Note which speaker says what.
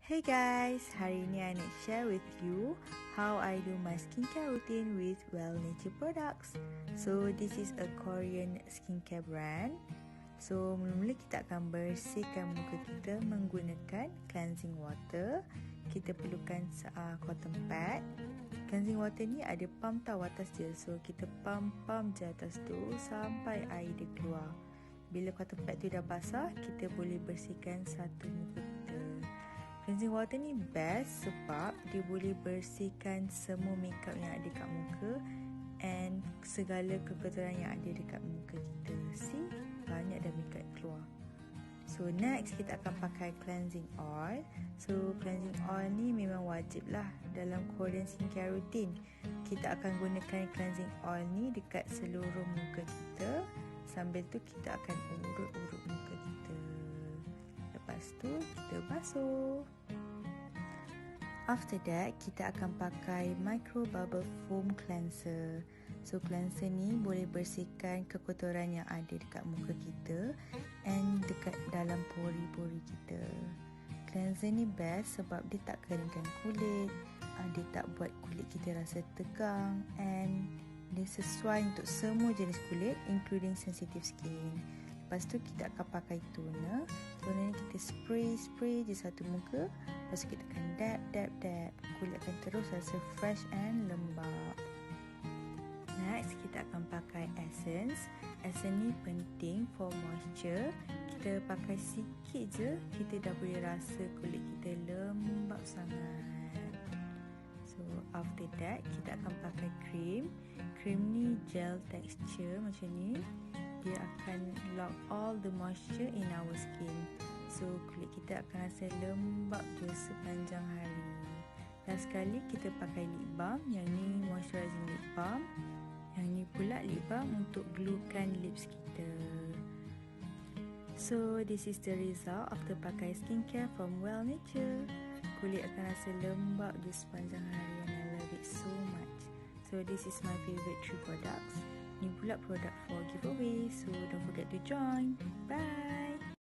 Speaker 1: Hey guys, hari ini I nak share with you how I do my skincare routine with Well Nature products. So this is a Korean skincare brand. So mula-mula kita akan bersihkan muka kita menggunakan cleansing water. Kita perlukan cotton pad. Cleansing water ni ada pump tau atas dia. So kita pump je atas tu sampai air dia keluar. Bila cotton pad tu dah basah, kita boleh bersihkan satu muka kita. Cleansing water ni best sebab dia boleh bersihkan semua makeup yang ada kat muka and segala kekotoran yang ada dekat muka kita. See, banyak dah makeup keluar. So next kita akan pakai cleansing oil. So cleansing oil ni memang wajib lah dalam Korean skincare routine. Kita akan gunakan cleansing oil ni dekat seluruh muka kita. Sambil tu kita akan urut-urut muka kita. Lepas tu kita basuh. After that, kita akan pakai micro bubble foam cleanser. So cleanser ni boleh bersihkan kekotoran yang ada dekat muka kita and dekat dalam pori-pori kita. Cleanser ni best sebab dia tak keringkan kulit, dia tak buat kulit kita rasa tegang and dia sesuai untuk semua jenis kulit including sensitive skin. Lepas tu kita akan pakai toner. Toner ni kita spray je satu muka. Lepas tu kita akan dab. Kulit akan terus rasa fresh and lembap. Next kita akan pakai essence. Essence ni penting for moisture. Kita pakai sikit je, kita dah boleh rasa kulit kita lembap sangat. So after that kita akan pakai cream. Cream ni gel texture macam ni. Dia akan lock all the moisture in our skin. So kulit kita akan rasa lembap je sepanjang hari. Last sekali kita pakai lip balm. Yang ni moisturizing lip balm. Yang ni pula lip balm untuk gluekan lips kita. So this is the result after pakai skincare from Well Nature. Kulit akan rasa lembap je sepanjang hari and I love it so much. So this is my favorite 3 products. Ni pula produk for giveaway. So don't forget to join. Bye.